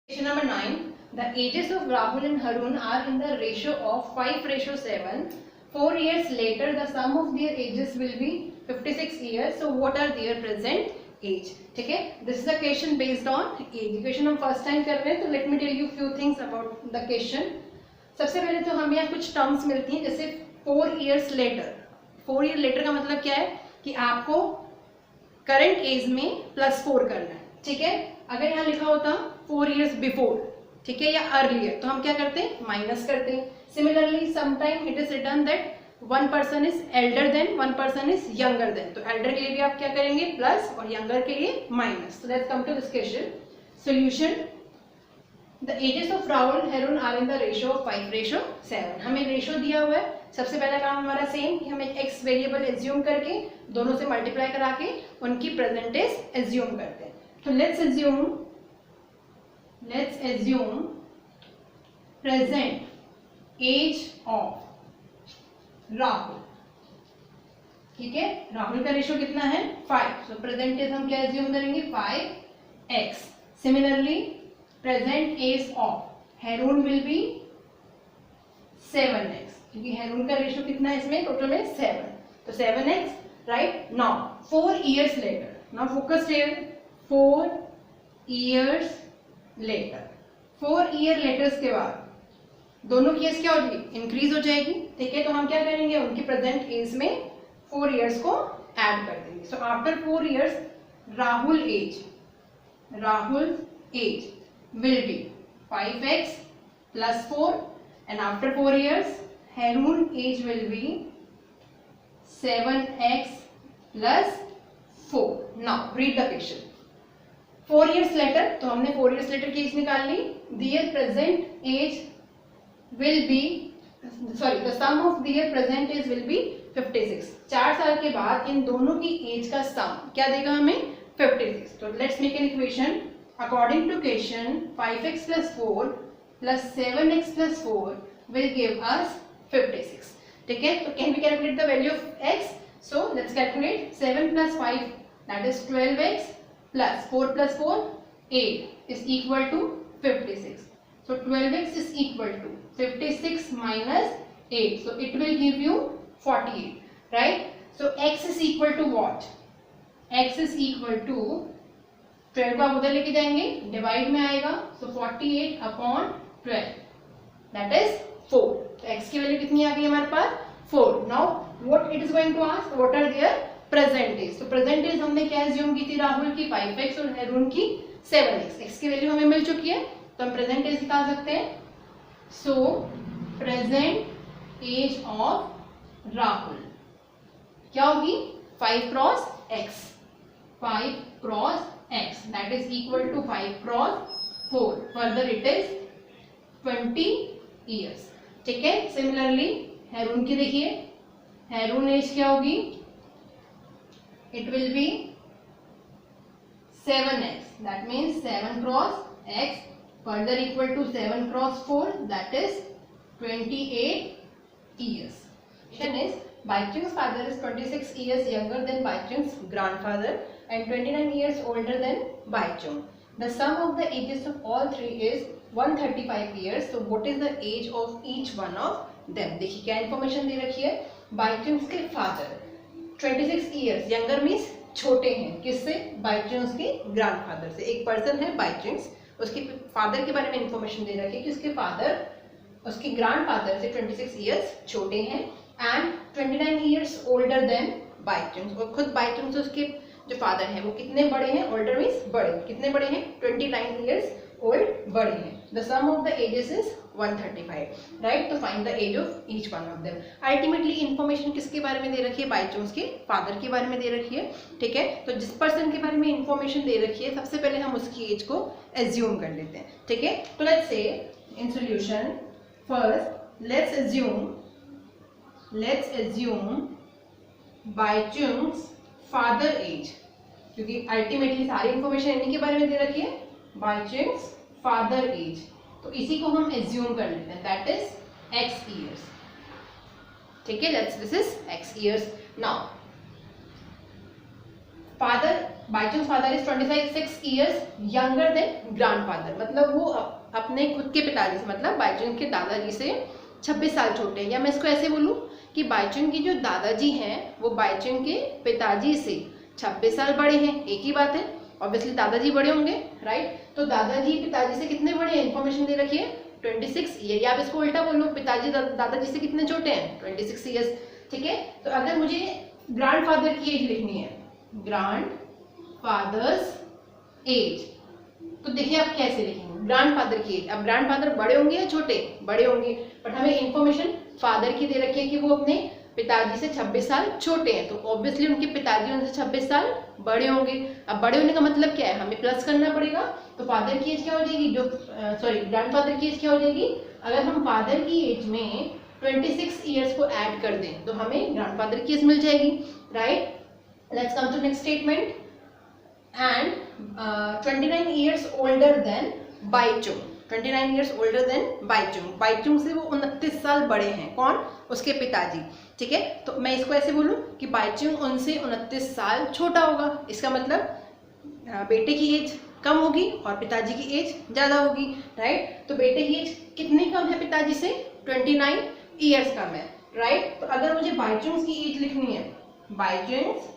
Question number 9. The ages of Rahul and Harun are in the ratio of 5:7. 4 years later, the sum of their ages will be 56 years. So, what are their present age? ठीक है, this is a question based on age. Question हम first time कर रहे हैं, तो let me tell you few things about the question. सबसे पहले तो हमें यहाँ कुछ terms मिलती हैं, जैसे 4 years later. 4 year later का मतलब क्या है कि आपको करंट एज में +4 करना है. ठीक है, अगर यहाँ लिखा होता 4 years बिफोर, ठीक है, या अर्लियर, तो हम क्या करते हैं, माइनस करते हैं. Similarly sometime it is written that one person is elder than, one person is younger than, तो एल्डर के लिए भी आप क्या करेंगे प्लस और यंगर के लिए minus. So let's come to this question. Solution. The ages of Rahul Haroon are in the ratio of 5:7. हमें रेशियो दिया हुआ है. सबसे पहला काम हमारा सेम कि हम एक एक्स वेरिएबल एज्यूम करके दोनों से मल्टीप्लाई करा के उनकी प्रेजेंट एज एज्यूम करते हैं. तो let's assume present age of Rahul. ठीक है, राहुल का रेशियो कितना है 5. सो प्रेजेंट एज हम क्या एज्यूम करेंगे 5x. Similarly present age of Haroon will be 7x, क्योंकि हेरून का रेशियो कितना है इसमें टोटल में 7, तो 7x. Right now 4 years later, now focus here, 4 years later. 4 year letters के बाद दोनों की एज क्या होगी, इंक्रीज हो जाएगी. ठीक है, तो हम क्या करेंगे, उनकी प्रेजेंट एज में 4 years को ऐड कर देंगे. So after 4 years Rahul age will be 5x plus 4, and after 4 years Harun age will be 7x plus 4. Now read the question. 4 years later, तो हमने 4 years later की एज निकाल ली. Their present age will be, sorry, the sum of their present age will be 56. 4 साल के बाद इन दोनों की as का सम क्या देगा हमें 56. तो let's make an equation. According to question, 5x plus 4 plus 7x plus 4 will give us 56. ठीक है, तो can we calculate the value of x? So let's calculate. 7 plus 5, that is 12x, plus 4 plus 4, 8 is equal to 56. So 12x is equal to 56 minus 8. So it will give you 48. Right? So x is equal to what? X is equal to 12 को आप उधर लेके जाएंगे, divide में आएगा. So 48 upon 12, that is 4. तो x की value कितनी आ गई हमारे पास 4. Now what it is going to ask, what are their present age. तो प्रेजेंट एज हमने क्या एज्यूम की थी, राहुल की 5x और हेरून की 7x. x की वैल्यू हमें मिल चुकी है, तो हम प्रेजेंट एज निकाल सकते हैं. So present age of Rahul क्या होगी 5 cross x, 5 cross x, that is equal to 5 cross 4. Further it is 20 years. ठीक है, सिमिलरली हेरून की देखिए, हेरून एज क्या होगी, it will be 7x, that means 7 cross x, further equal to 7 cross 4, that is 28 years. Question is, Baichung's father is 26 years younger than Baichung's grandfather and 29 years older than Baichung. The sum of the ages of all three is 135 years. So what is the age of each one of them? देखिए क्या information दे रखी है. Baichung's के father 26 years younger means छोटे हैं, किससे, बाइचुंग्स के grandfather से. एक पर्सन है बाइचुंग्स, उसके फादर के बारे में इंफॉर्मेशन दे रखी है कि उसके फादर उसके ग्रैंडफादर से 26 years छोटे हैं and 29 years older than Bhaichung's. और खुद बाइचुंग्स उसके जो फादर हैं वो कितने बड़े हैं, ओल्डर मीन्स बड़े, कितने बड़े हैं 29 years ओल्ड बड़े हैं. The sum of the ages is 135. Right, तो find the age of each one of them. Ultimately information किसके बारे में दे रखी है, बाइचुंग्स के फादर के बारे में दे रखी है. ठीक है, तो जिस पर्सन के बारे में इंफॉर्मेशन दे रखी है सबसे पहले हम उसकी एज को एज्यूम कर लेते हैं. ठीक है, तो let's say in solution first let's assume Bhaichung's father age, क्योंकि अल्टीमेटली सारी इंफॉर्मेशन इन्हीं के बारे में दे रखी है. बाइचुंग्स फादर एज, तो इसी को हम एज्यूम कर लेते हैं, दैट इज x years. ठीक है, this is x years. Now father Bhaichung's father is 26 years younger than grandfather, मतलब वो अपने खुद के पिताजी से, मतलब बाईचुंग के दादाजी से 26 साल छोटे हैं। या मैं इसको ऐसे बोलूँ कि बाईचुंग की जो दादाजी हैं वो बाईचुंग के पिताजी से 26 साल बड़े हैं, एक ही बात है, ऑब्वियसली दादाजी बड़े होंगे, राइट। तो दादाजी पिताजी से कितने बड़े हैं, इन्फॉर्मेशन दे रखी है 26 ईयर, या आप इसको उल्टा बोलो, पिताजी दादाजी से कितने छोटे हैं 26 ईयर्स, ठीक है। तो अगर मुझे ग्रैंडफादर की एज लिखनी है, ग्रैंडफादर्स एज, तो देखिए आप कैसे लिखेंगे ग्रैंडफादर की एज। अब ग्रैंडफादर बड़े होंगे या छोटे, बड़े होंगे, बट हमें इन्फॉर्मेशन फादर की दे रखी है कि वो अपने पिताजी से 26 साल छोटे हैं, तो ऑब्वियसली उनके पिताजी उनसे 26 साल बड़े होंगे। अब बड़े होने का मतलब क्या है, हमें प्लस करना पड़ेगा, तो फादर की एज क्या हो जाएगी, जो सॉरी ग्रैंडफादर की एज क्या हो जाएगी, अगर हम फादर की एज में 26 ईयर्स को ऐड कर दें तो हमें ग्रैंडफादर की एज मिल जाएगी, right. Let's come to next statement, and 29 years older than Bhaichung, 29 years older than Bhaichung, Bhaichung से वो 29 साल बड़े हैं, कौन, उसके पिताजी, ठीक है। तो मैं इसको ऐसे बोलूँ कि बाईचुंग उनसे 29 साल छोटा होगा, इसका मतलब बेटे की एज कम होगी और पिताजी की एज ज़्यादा होगी, राइट। तो बेटे की एज कितनी कम है पिताजी से, 29 ईयर्स कम है, राइट। तो अगर मुझे बाईचुंग्स की एज लिखनी है, बाईचुंग्स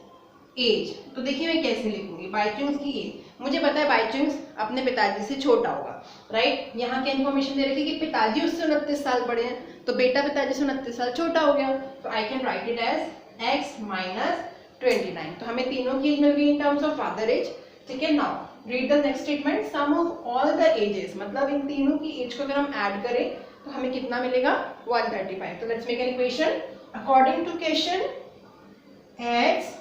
एज, तो देखिए मैं कैसे लिखूंगी, बाईचुंग्स की एज, मुझे पता है बाईचुंग्स अपने पिताजी से छोटा होगा, राइट। यहाँ क्या इन्फॉर्मेशन दे रखी है कि पिताजी उससे 29 साल बड़े हैं, तो बेटा पिताजी से 29 साल छोटा हो गया, तो I can write it as x minus 29। तो हमें तीनों की एज मिल गई in terms of father age, ठीक है। Now read the next statement, sum of all the ages, मतलब इन तीनों की एज को अगर हम ऐड करें तो हमें कितना मिलेगा 135। तो let's make an equation according to question, x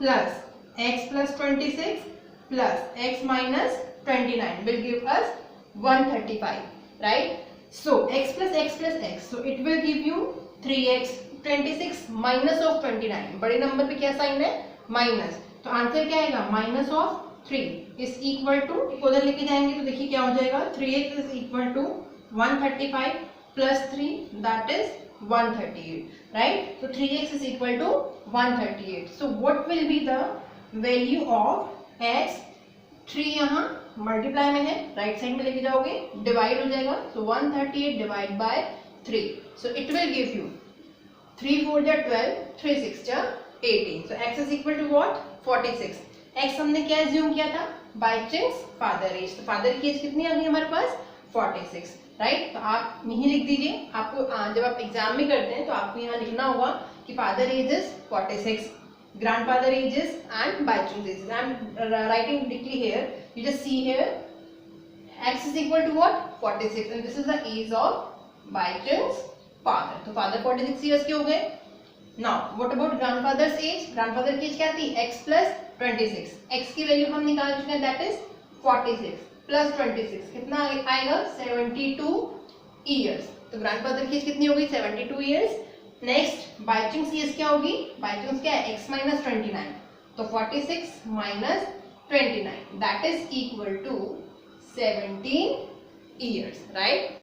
plus 26 plus x minus 29 will give us 135, right? So x plus x plus x, so it will give you 3x, 26 minus of 29, बड़े number पे क्या sign है, minus, तो answer क्या आएगा, minus of 3 is equal to, उधर लेके जाएंगे तो देखिए क्या हो जाएगा, 3x is equal to 135 plus 3 that is 138, right? So 3x is equal to 138. So what will be the value of x? 3 यहाँ मल्टीप्लाई में है, राइट साइड में लेके जाओगे डिवाइड हो जाएगा, so 138 divide by 3, so it will give you 3 4 जा 12, 3 6 जा 18, so x is equal to what, 46। x हमने क्या एज्यूम किया था, बाईचुंग्स फादर एज, तो फादर की एज कितनी आ गई हमारे पास 46, राइट। तो आप यहीं लिख दीजिए, आपको जब आप एग्जाम में करते हैं तो आपको यहाँ लिखना होगा कि father age is 46, grandfather age is and Bhaichung's age. I am writing directly here, you just see here x is equal to what, 46, and this is the age of Bhaichung's father, तो फादर 46 इयर्स के हो गए। Now what about grandfather's age, grandfather की age क्या थी, x plus 26, x की value हम निकाल चुके हैं, दैट इज 46 प्लस 26 कितना आएगा, 72 ईयर्स, तो ग्रैंडफादर की एज कितनी होगी, 72 ईयर्स। नेक्स्ट बाईचुंग्स की एज क्या होगी, बाईचुंग्स क्या है, x माइनस 29, तो 46 minus 29 that is equal to 17 years, right.